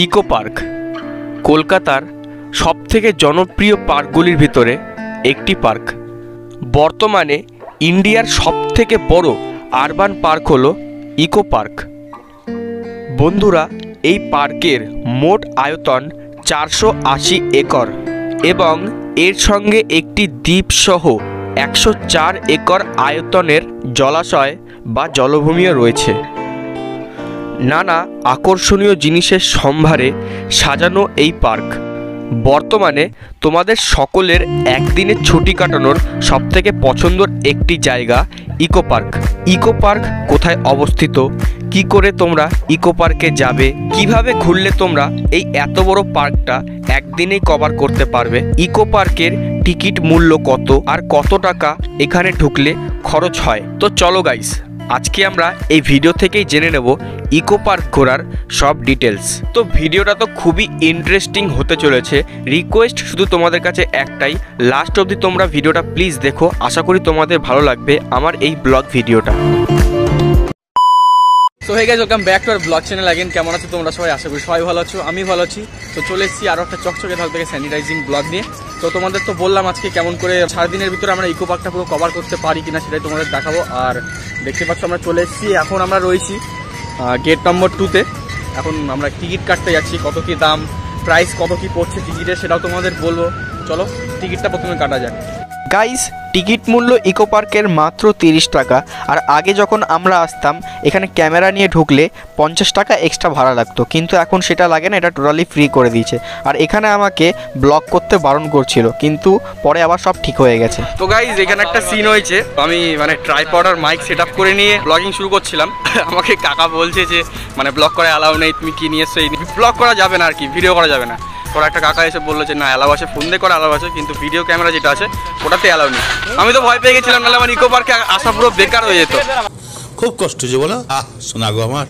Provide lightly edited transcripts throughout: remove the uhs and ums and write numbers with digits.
Eco park কলকাতার সবথেকে জনপ্রিয় পার্কগুলির ভিতরে একটি পার্ক। বর্তমানে ইন্ডিয়ার সবথেকে বড় আরবান পার্ক হলো ইকো পার্ক। বন্ধুরা, এই পার্কের মোট আয়তন 480 একর এবং এর সঙ্গে একটি দ্বীপ সহ 104 একর আয়তনের জলাশয় বা জলভূমিও রয়েছে। নানা আকর্ষণীয় জিনিসের সম্ভারে সাজানো এই পার্ক বর্তমানে তোমাদের সকলের একদিনের ছুটি কাটানোর সবথেকে পছন্দের একটি জায়গা ইকো পার্ক। ইকো পার্ক কোথায় অবস্থিত, কি করে তোমরা ইকো পার্কে যাবে, কিভাবে ঘুরলে তোমরা এই এত বড় পার্কটা একদিনেই কভার করতে পারবে, ইকো পার্কের টিকিট মূল্য কত আর কত টাকা এখানে ঢুকলে খরচ হয়। তো চলো গাইস, আজকে আমরা এই ভিডিও থেকেই জেনে নেব ইকো পার্ক ঘোরার সব ডিটেলস। তো ভিডিওটা তো খুবই ইন্টারেস্টিং হতে চলেছে। রিকোয়েস্ট শুধু তোমাদের কাছে একটাই, লাস্ট অবধি তোমরা ভিডিওটা প্লিজ দেখো। আশা করি তোমাদের ভালো লাগবে আমার এই ব্লগ ভিডিওটা। So hey guys, welcome back to our blog channel again. কেমন আছো তোমরা সবাই? আশা করি সবাই ভালো আছো, আমি ভালো আছি। তো চলে এসেছি আরও একটা চকচকে ঝকঝকে স্যানিটাইজিং ব্লগ নিয়ে। তো তোমাদের তো বললাম আজকে কেমন করে 4 দিনের ভিতরে আমরা ইকো পার্কটা পুরো কভার করতে পারি কিনা সেটাই তোমাদের দেখাবো। আর দেখতে পাচ্ছ আমরা চলে এসেছি, এখন আমরা রয়েছি গেট নম্বর 2-তে। এখন আমরা টিকিট কাটতে যাচ্ছি, কত কি দাম, প্রাইস কত কি পড়ছে টিকিটের সেটাও তোমাদের বলবো। চলো টিকিটটা প্রথমে কাটা যাক। গাইস, টিকিট মূল্য ইকো পার্কের মাত্র 30 টাকা। আর আগে যখন আমরা আসতাম এখানে ক্যামেরা নিয়ে ঢুকলে 50 টাকা এক্সট্রা ভাড়া লাগতো, কিন্তু এখন সেটা লাগে না, এটা টোটালি ফ্রি করে দিয়েছে। আর এখানে আমাকে ব্লগ করতে বারণ করছিল, কিন্তু পরে আবার সব ঠিক হয়ে গেছে। তো গাইস, এখানে একটা সিন হয়েছে, আমি ট্রাইপড আর মাইক সেট আপ করে নিয়ে ব্লগিং শুরু করছিলাম। আমাকে কাকা বলছে যে ব্লগ করে অ্যালাউ নেই, তুমি কি নিয়ে এসছো, ব্লগ করা যাবে না আর কি, ভিডিও করা যাবে না। ওরা একটা কাকা এসে বললো যে না অ্যালাউ আছে, ফোন দিয়ে করে অ্যালাউ আছে, কিন্তু ভিডিও ক্যামেরা যেটা আছে ওটাতে অ্যালাউ নেই। আমি তো ভয় পেয়ে গেছিলাম, নাহলে আমার ইকো পার্কে আসা পুরো বেকার হয়ে যেত। খুব কষ্ট যে বলো শোনা গো আমার।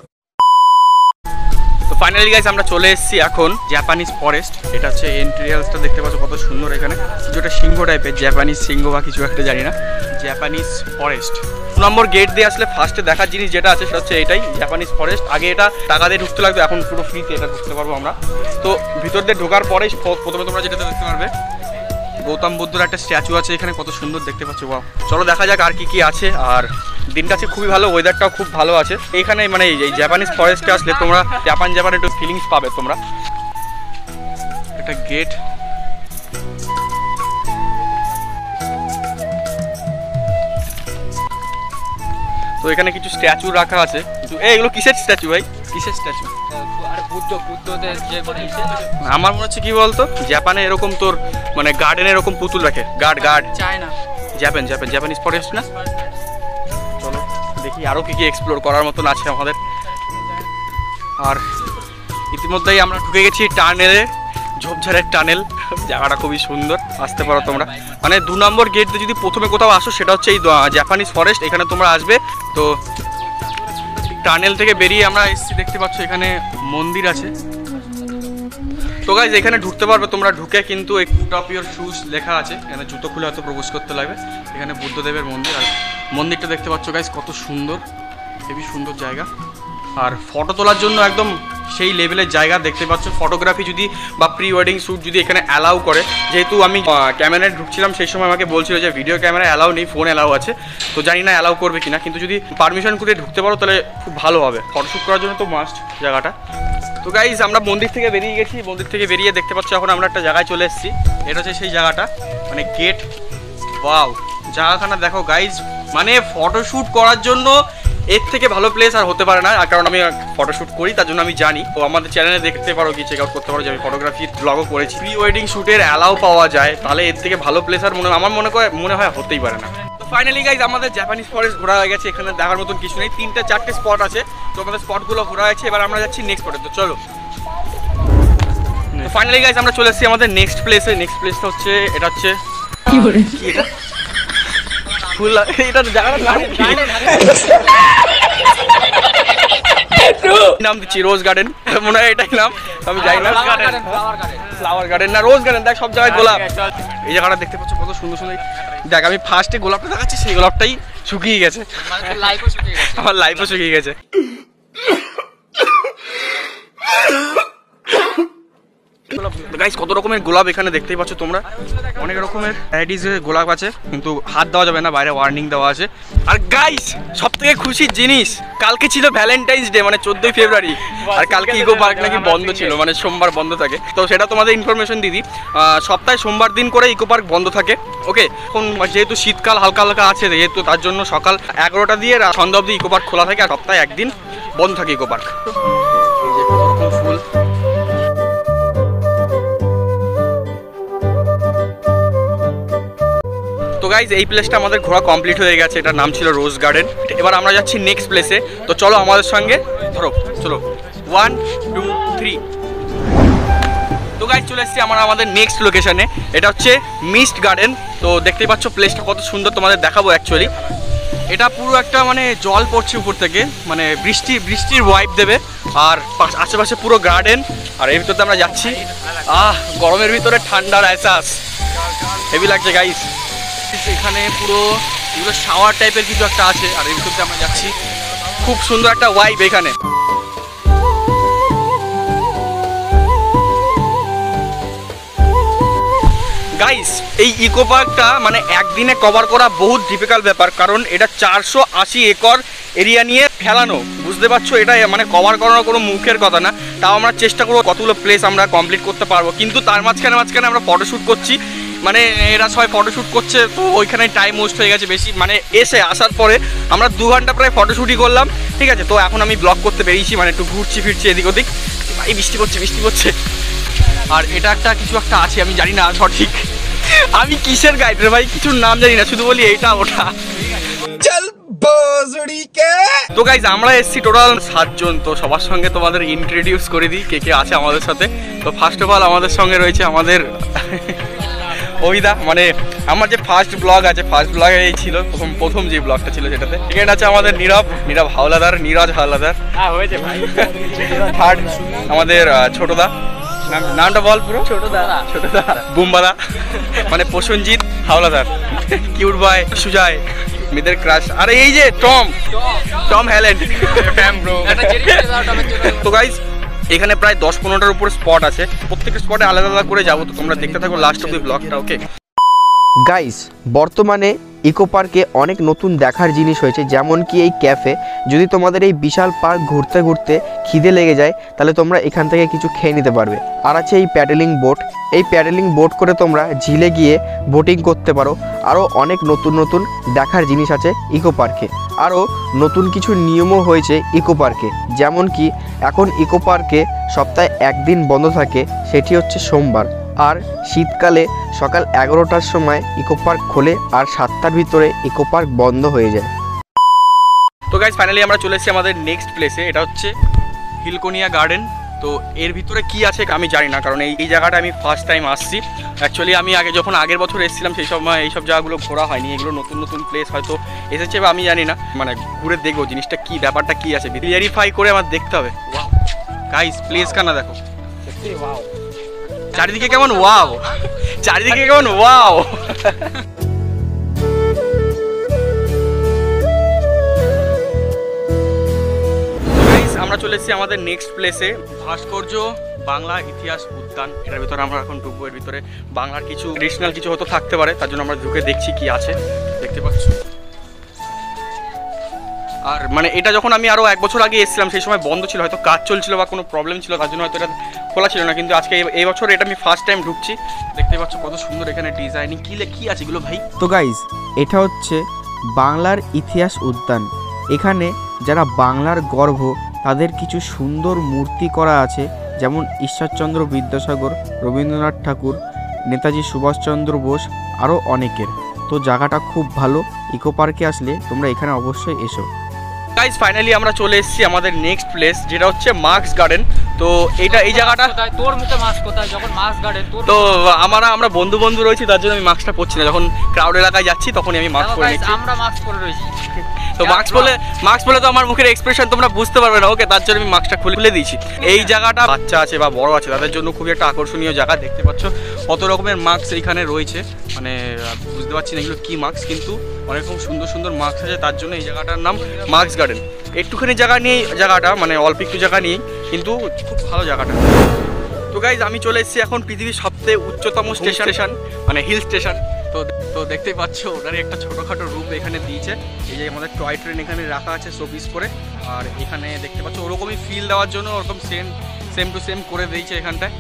তো ফাইনালি গাইস, আমরা চলে এসেছি এখন জাপানিজ ফরেস্ট। এটা হচ্ছে এন্ট্রিয়ালসটা দেখতে পাচ্ছ কত সুন্দর। এখানে কিছু একটা সিংহ টাইপের, জাপানিজ সিংহ বা কিছু একটা জানি না, জাপানিজ ফরেস্ট। 2 নম্বর গেট দিয়ে আসলে ফার্স্টে দেখার জিনিস যেটা আছে সেটা হচ্ছে এটাই জাপানিজ ফরেস্ট। আগে এটা টাকা দিয়ে ঢুকতে লাগতো, এখন পুরো ফ্রিতে এটা ঢুকতে পারবো আমরা। তো ভিতর দিয়ে ঢোকার পরেই প্রথমে তোমরা যেটা দেখতে পারবে গৌতম বুদ্ধর একটা স্ট্যাচু আছে এখানে, কত সুন্দর দেখতে পাচ্ছ। ওয়াও, চলো দেখা যাক আর কি কি আছে। আর দিনটা আছে খুবই ভালো, ওয়েদারটাও খুব ভালো আছে এখানে। এই জাপানিজ ফরেস্টে আসলে তোমরা জাপানের একটু ফিলিংস পাবে তোমরা। একটা গেট, তো এখানে কিছু স্ট্যাচু রাখা আছে। এগুলো কিসের স্ট্যাচু ভাই, কিসের স্ট্যাচু? আমার মনে হচ্ছে কি বলতো, জাপানে এরকম তোর গার্ডেনে এরকম পুতুল রাখে, গার্ড চায়না, জাপানিজ ফরেস্ট না। চলো দেখি আরো কি কি এক্সপ্লোর করার মতন আছে আমাদের। আর ইতিমধ্যেই আমরা ঢুকে গেছি টানেলে, ঝোপঝাড়ের টানেল। জায়গাটা খুবই সুন্দর, আসতে পারো তোমরা। 2 নম্বর গেট দিয়ে যদি প্রথমে কোথাও আসো সেটা হচ্ছে এই জাপানিজ ফরেস্ট, এখানে তোমরা আসবে। তো টানেল থেকে বেরিয়ে আমরা এসেছি, দেখতে পাচ্ছ এখানে মন্দির আছে। তো গাইজ, এখানে ঢুকতে পারবে তোমরা, ঢুকে কিন্তু ফুট অফ ইয়োর শুজ লেখা আছে, এখানে জুতো খুলে হয়তো প্রবেশ করতে লাগবে। এখানে বুদ্ধদেবের মন্দির, আর মন্দিরটা দেখতে পাচ্ছ গাইজ কত সুন্দর, হেবি সুন্দর জায়গা। আর ফটো তোলার জন্য একদম সেই লেভেলের জায়গা দেখতে পাচ্ছ। ফটোগ্রাফি যদি বা প্রি ওয়েডিং শ্যুট যদি এখানে অ্যালাউ করে, যেহেতু আমি ক্যামেরায় ঢুকছিলাম সেই সময় আমাকে বলছিল যে ভিডিও ক্যামেরা অ্যালাউ নেই, ফোন অ্যালাউ আছে। তো জানি না অ্যালাউ করবে কিনা, কিন্তু যদি পারমিশন করে ঢুকতে পারো তাহলে খুব ভালো হবে, ফটোশ্যুট করার জন্য তো মাস্ট জায়গাটা। তো গাইজ, আমরা মন্দির থেকে বেরিয়ে গেছি, মন্দির থেকে বেরিয়ে দেখতে পাচ্ছ এখন আমরা একটা জায়গায় চলে এসেছি। এটা হচ্ছে সেই জায়গাটা, গেট। ওয়াও, জায়গাখানা দেখো গাইজ, ফটোশ্যুট করার জন্য এর থেকে ভালো প্লেস আর হতে পারে না। কারণ আমি ফটোশ্যুট করি, তার জন্য আমি জানি। তো আমাদের চ্যানেলে দেখতে পারো, কি চেক আউট করতে পারো যে আমি ফটোগ্রাফির ব্লগও করেছি। প্রি ওয়েডিং শ্যুটের অ্যালাউ পাওয়া যায়, তাহলে এর থেকে ভালো প্লেস আর আমার মনে হয় হতেই পারে না। তো ফাইনালি গাইজ, আমাদের জাপানিজ ফরেস্ট ঘোরা হয়ে গেছে। এখানে দেখার মতন কিছু নেই, 3-4টে স্পট আছে। তো আমাদের স্পটগুলো ঘোরা হয়েছে, এবার আমরা যাচ্ছি নেক্সট স্পটে। তো চলো, ফাইনালি গাইজ আমরা চলে এসেছি আমাদের নেক্সট প্লেসে। নেক্সট প্লেসটা হচ্ছে এটা হচ্ছে কি এটা ফুল, এটা জায়গাটার নাম নাম দিচ্ছি রোজ গার্ডেন, মনে হয় এটাই নাম, আমি জানি না। ফ্লাওয়ার গার্ডেন না রোজ গার্ডেন, দেখ সব জায়গায় গোলাপ। এই জায়গাটা দেখতে পাচ্ছ কত সুন্দর সুন্দর। দেখ, আমি ফার্স্টে গোলাপটা দেখাচ্ছি, সেই গোলাপটাই শুকিয়ে গেছে, আমার লাইফও শুকিয়ে গেছে। গাইস কত রকমের গোলাপ এখানে দেখতেই পাচ্ছ তোমরা, অনেক রকমের ভ্যারাইটিসের গোলাপ আছে, কিন্তু হাত দেওয়া যাবে না, বাইরে ওয়ার্নিং দেওয়া আছে। আর গাইস সব থেকে খুশির জিনিস, কালকে ছিল ভ্যালেন্টাইন্স ডে, মানে 14ই ফেব্রুয়ারি, আর কালকে ইকো পার্ক নাকি বন্ধ ছিল, মানে সোমবার বন্ধ থাকে। তো সেটা তোমাদের ইনফরমেশন দিদি, সপ্তাহে সোমবার দিন করে ইকো পার্ক বন্ধ থাকে। ওকে, এখন যেহেতু শীতকাল হালকা হালকা আছে, যেহেতু তার জন্য সকাল 11টা দিয়ে সন্ধ্যা অবধি ইকো পার্ক খোলা থাকে, আর সপ্তাহে একদিন বন্ধ থাকে ইকো পার্ক। এই যে কত রকম ফুল। তো গাইজ এই প্লেসটা আমাদের ঘোরা কমপ্লিট হয়ে গেছে, এটার নাম ছিল রোজ গার্ডেন। এবার আমরা যাচ্ছি নেক্সট প্লেসে, তো চলো আমাদের সঙ্গে, ধরো চলো 1 2 3। তো গাইজ চলে এসেছি আমরা আমাদের নেক্সট লোকেশনে, এটা হচ্ছে মিস্ট গার্ডেন। তো দেখতেই পাচ্ছ প্লেসটা কত সুন্দর, তোমাদের দেখাবো অ্যাকচুয়ালি। এটা পুরো একটা মানে জল পড়ছে উপর থেকে, মানে বৃষ্টির ওয়াইপ দেবে, আর আশেপাশে পুরো গার্ডেন, আর এর ভিতরে আমরা যাচ্ছি। গরমের ভিতরে ঠান্ডার এহসাস হেভি লাগছে গাইজ। এখানে পুরো এগুলো শাওয়ার টাইপের কিছু একটা আছে, আর এর ভিতরে আমরা যাচ্ছি, খুব সুন্দর একটা ওয়াইব এখানে। গাইস এই ইকো পার্কটা মানে একদিনে কভার করা বহুত ডিফিকাল্ট ব্যাপার, কারণ এটা 480 একর এরিয়া নিয়ে ফেলানো, বুঝতে পারছো। এটা মানে কভার করানো কোনো মুখের কথা না, তাও আমরা চেষ্টা করবো কতগুলো প্লেস আমরা কমপ্লিট করতে পারবো। কিন্তু তার মাঝখানে আমরা ফটোশ্যুট করছি, মানে এরা সবাই ফটোশ্যুট করছে, তো ওইখানে টাইম ওয়েস্ট হয়ে গেছে বেশি। মানে আসার পরে আমরা 2 ঘন্টা প্রায় ফটোশ্যুটই করলাম, ঠিক আছে। তো এখন আমি ব্লগ করতে বেরিয়েছি, মানে একটু ঘুরছি ফিরছি এদিক ওদিক। ভাই বৃষ্টি পড়ছে। আর এটা কিছু একটা আছে, আমি জানি না সঠিক, আমি কিসের গাইড রে ভাই, কিছুর নাম জানি না, শুধু বলি এটা ওটা। তো গাইজ আমরা এসেছি টোটাল 7 জন। তো সবার সঙ্গে তোমাদের ইন্ট্রোডিউস করে দিই কে কে আছে আমাদের সাথে। তো ফার্স্ট অফ অল আমাদের সঙ্গে রয়েছে আমাদের অভিদা, মানে আমার যে ফার্স্ট ব্লগ আছে, ফার্স্ট ব্লগে এই ছিল প্রথম যে ব্লগটা ছিল সেটাতে। সেকেন্ড আছে আমাদের নীরব হাওলাদার, নীরজ হাওলাদার। হয়েছে ভাই। থার্ড আমাদের ছোটদা, নামটা বল পুরো। ছোটদা বুম্বাদা, মানে প্রসেনজিৎ হাওলাদার, কিউট বয় সুজয়, মেয়েদের ক্রাশ। আর এই যে টম হ্যালেন্ড। তো গাইজ এখানে প্রায় 10-15টার উপর স্পট আছে, প্রত্যেকটা স্পটে আলাদা আলাদা করে যাবো, তো তোমরা দেখতে থাকো লাস্ট অব্দি ব্লগটা। ওকে গাইস বর্তমানে ইকো পার্কে অনেক নতুন দেখার জিনিস হয়েছে, যেমন কি এই ক্যাফে। যদি তোমাদের এই বিশাল পার্ক ঘুরতে ঘুরতে খিদে লেগে যায়, তাহলে তোমরা এখান থেকে কিছু খেয়ে নিতে পারবে। আর আছে এই প্যাডেলিং বোট, এই প্যাডেলিং বোট করে তোমরা ঝিলে গিয়ে বোটিং করতে পারো। আরও অনেক নতুন দেখার জিনিস আছে ইকো পার্কে। আরও নতুন কিছু নিয়মও হয়েছে ইকো পার্কে, যেমন কি এখন ইকো পার্কে সপ্তাহে একদিন বন্ধ থাকে, সেটি হচ্ছে সোমবার। আর শীতকালে সকাল 11টার সময় ইকো পার্ক খোলে, আর 7টার ভিতরে ইকো পার্ক বন্ধ হয়ে যায়। তো গাইজ ফাইনালি আমরা চলে এসেছি আমাদের নেক্সট প্লেসে, এটা হচ্ছে হিলকোনিয়া গার্ডেন। তো এর ভিতরে কি আছে আমি জানি না, কারণ এই জায়গাটা আমি ফার্স্ট টাইম আসছি। অ্যাকচুয়ালি আমি আগের বছর এসেছিলাম, সেই সময় এইসব জায়গাগুলো ঘোরা হয়নি। এগুলো নতুন প্লেস হয়তো এসেছে বা আমি জানি না, মানে ঘুরে দেখবো জিনিসটা কি, ব্যাপারটা কি আছে, ভেরিফাই করে আমার দেখতে হবে। গাইজ প্লেস কানা দেখো, চারিদিকে কেমন ওয়াও। আমরা চলে এসেছি আমাদের নেক্সট প্লেসে, ভাস্কর্য বাংলা ইতিহাস উদ্যান। এটার ভিতরে আমরা এখন ঢুকবো। এর ভিতরে বাংলার কিছু ট্রেডিশনাল কিছু হয়তো থাকতে পারে, তার জন্য আমরা ঢুকে দেখছি কি আছে, দেখতে পাচ্ছ। আর মানে এটা যখন আমি আরও 1 বছর আগে এসেছিলাম, সেই সময় বন্ধ ছিল, হয়তো কাজ চলছিল বা কোনো প্রবলেম ছিল, তার জন্য হয়তো এটা খোলা ছিল না। কিন্তু আজকে এই বছর এটা আমি ফার্স্ট টাইম ঢুকছি। দেখতে পাচ্ছ কত সুন্দর এখানে ডিজাইনিং, কি আছে এগুলো ভাই। তো গাইজ এটা হচ্ছে বাংলার ইতিহাস উদ্যান। এখানে যারা বাংলার গর্ভ, তাদের কিছু সুন্দর মূর্তি করা আছে, যেমন ঈশ্বরচন্দ্র বিদ্যাসাগর, রবীন্দ্রনাথ ঠাকুর, নেতাজি সুভাষচন্দ্র বোস, আরও অনেকের। তো জায়গাটা খুব ভালো, ইকো পার্কে আসলে তোমরা এখানে অবশ্যই এসো। গাইজ ফাইনালি আমরা চলে এসেছি আমাদের নেক্সট প্লেস, যেটা হচ্ছে মার্কস গার্ডেন। তো এই জায়গাটা তোর মুখে মাস্ক কোথায়, যখন মার্কস গার্ডেন তো আমরা বন্ধু রয়েছি, তার জন্য আমি মাস্কটা পরছি না। যখন ক্রাউড এলাকায় যাচ্ছি তখনই আমি মাস্ক পরে নিচ্ছি। আমরা মাস্ক পরে রয়েছি, তো মাস্ক পরে তো আমার মুখের এক্সপ্রেশন তোমরা বুঝতে পারবে না। ওকে, তার জন্য আমি মাস্কটা খুলে দিয়েছি। এই জায়গাটা বাচ্চা আছে বা বড় আছে, তাদের জন্য খুবই একটা আকর্ষণীয় জায়গা। দেখতে পাচ্ছ কত রকমের মাস্ক এইখানে রয়েছে, মানে বুঝতে পারছি না এগুলো কি মাস্ক, কিন্তু অনেক সুন্দর মাস্ক আছে। তার জন্য এই জায়গাটার নাম মার্কস গার্ডেন। একটুখানি জায়গা নিয়ে জায়গাটা, মানে অল্প একটু জায়গা নিয়ে, কিন্তু খুব ভালো জায়গাটা। তো গাইজ আমি চলে এসেছি এখন পৃথিবীর সবথেকে উচ্চতম স্টেশন মানে হিল স্টেশন। তো দেখতেই পাচ্ছ ওনারই একটা ছোটোখাটো রূপ এখানে দিয়েছে। এই যে আমাদের টয় ট্রেন এখানে রাখা আছে শোপিস করে, আর এখানে দেখতে পাচ্ছ ওরকমই ফিল দেওয়ার জন্য ওরকম সেম টু সেম করে দিয়েছে এখানটায়।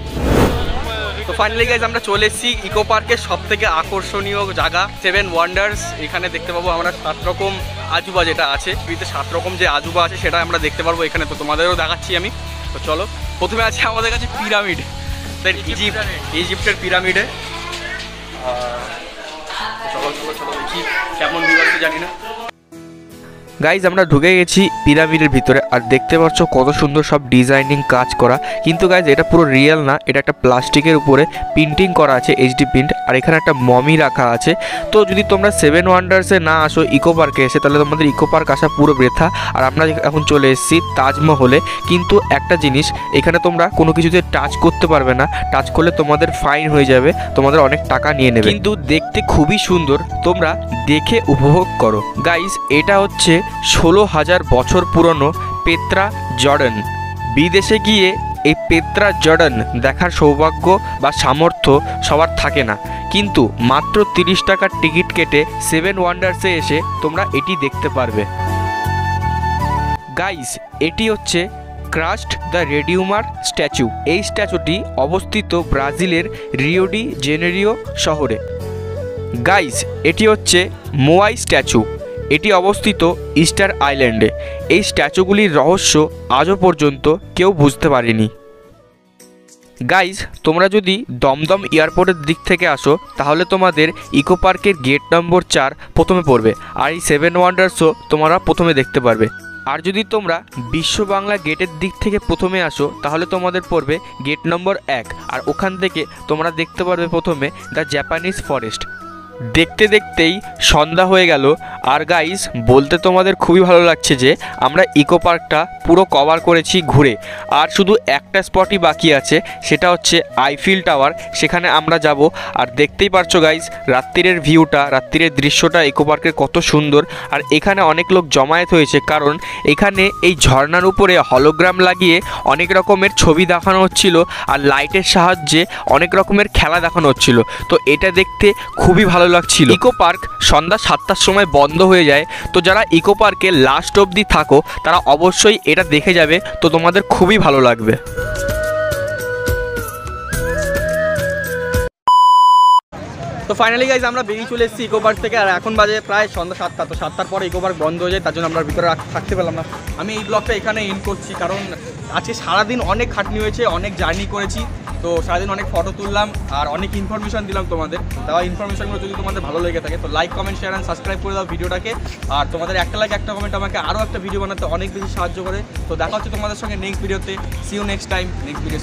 তো ফাইনালি গাইজ আমরা চলে এসেছি ইকো পার্কের সবথেকে আকর্ষণীয় জায়গা 7 ওয়ান্ডার্স। এখানে দেখতে পাবো আমরা 7 রকম আজুবা যেটা আছে, পৃথিবীতে 7 রকম যে আজুবা আছে সেটা আমরা দেখতে পারবো এখানে। তো তোমাদেরও দেখাচ্ছি আমি। তো চলো, প্রথমে আছে আমাদের কাছে পিরামিড, ইজিপ্টের পিরামিডে। চলো চলো চলো দেখি কেমন ভিউ আছে জানি না। গাইজ আমরা ঢুকে গেছি পিরামিডের ভিতরে, আর দেখতে পাচ্ছ কত সুন্দর সব ডিজাইনিং কাজ করা। কিন্তু গাইজ এটা পুরো রিয়েল না, এটা একটা প্লাস্টিকের উপরে প্রিন্টিং করা আছে, এইচডি প্রিন্ট। আর এখানে একটা মমি রাখা আছে। তো যদি তোমরা 7 ওয়ান্ডার্সে না আসো ইকো পার্কে এসে, তাহলে তোমাদের ইকো পার্ক আসা পুরো বৃথা। আর আমরা এখন চলে এসেছি তাজমহলে। কিন্তু একটা জিনিস, এখানে তোমরা কোনো কিছুতে টাচ করতে পারবে না, টাচ করলে তোমাদের ফাইন হয়ে যাবে, তোমাদের অনেক টাকা নিয়ে নেবে। কিন্তু দেখতে খুবই সুন্দর, তোমরা দেখে উপভোগ করো। গাইজ এটা হচ্ছে 16,000 বছর পুরনো পেত্রা জর্ডান। বিদেশে গিয়ে এই পেত্রা জর্ডান দেখার সৌভাগ্য বা সামর্থ্য সবার থাকে না, কিন্তু মাত্র 30 টাকার টিকিট কেটে 7 ওয়ান্ডার্সে এসে তোমরা এটি দেখতে পারবে। গাইস এটি হচ্ছে ক্রাস্ট দ্য রেডিউমার স্ট্যাচু। এই স্ট্যাচুটি অবস্থিত ব্রাজিলের রিও ডি জেনেরিও শহরে। গাইস এটি হচ্ছে মোয়াই স্ট্যাচু, এটি অবস্থিত ইস্টার আইল্যান্ডে। এই স্ট্যাচুগুলির রহস্য আজও পর্যন্ত কেউ বুঝতে পারেনি। গাইজ তোমরা যদি দমদম এয়ারপোর্টের দিক থেকে আসো, তাহলে তোমাদের ইকো পার্কের গেট নম্বর 4 প্রথমে পড়বে, আর এই 7 ওয়ান্ডার্সও তোমরা প্রথমে দেখতে পারবে। আর যদি তোমরা বিশ্ব বাংলা গেটের দিক থেকে প্রথমে আসো, তাহলে তোমাদের পড়বে গেট নম্বর 1, আর ওখান থেকে তোমরা দেখতে পারবে প্রথমে দ্য জাপানিজ ফরেস্ট। দেখতে দেখতেই সন্ধ্যা হয়ে গেল। আর গাইস বলতে তোমাদের খুবই ভালো লাগছে যে আমরা ইকো পার্কটা পুরো কভার করেছি ঘুরে, আর শুধু একটা স্পটই বাকি আছে, সেটা হচ্ছে আইফিল টাওয়ার। সেখানে আমরা যাব। আর দেখতেই পারছো গাইস রাত্রিরের ভিউটা, রাত্রিরের দৃশ্যটা ইকো পার্কের কত সুন্দর। আর এখানে অনেক লোক জমায়েত হয়েছে, কারণ এখানে এই ঝর্ণার উপরে হলোগ্রাম লাগিয়ে অনেক রকমের ছবি দেখানো হচ্ছিল, আর লাইটের সাহায্যে অনেক রকমের খেলা দেখানো হচ্ছিল। তো এটা দেখতে খুবই ভালো লাগছিল। ইকো পার্ক সন্ধ্যা 7টার সময় বন্ধ হয়ে যায়। তো যারা ইকো পার্কে লাস্ট অবধি থাকো, তারা অবশ্যই এটা দেখে যাবে, তো তোমাদের খুবই ভালো লাগবে। তো ফাইনালি গাইজ আমরা বেরিয়ে চলে এসেছি ইকো পার্ক থেকে, আর এখন বাজে প্রায় সন্ধ্যা 7টা। তো 7টার পরে ইকো পার্ক বন্ধ হয়ে যায়, তার জন্য আমরা ভিতরে থাকতে পেলাম না। আমি এই ব্লগটা এখানে এন্ড করছি, কারণ আজকে সারাদিন অনেক খাটনি হয়েছে, অনেক জার্নি করেছি। তো সারাদিন অনেক ফটো তুললাম আর অনেক ইনফরমেশন দিলাম তোমাদের। দেওয়া ইনফরমেশনগুলো যদি তোমাদের ভালো লেগে থাকে, তো like comment share and subscribe করে দাও ভিডিওটাকে। আর তোমাদের একটা লাইক একটা কমেন্ট আমাকে আরও একটা ভিডিও বানাতে অনেক বেশি সাহায্য করে। তো দেখা হচ্ছে তোমাদের সঙ্গে নেক্সট ভিডিওতে। See you next time, next video.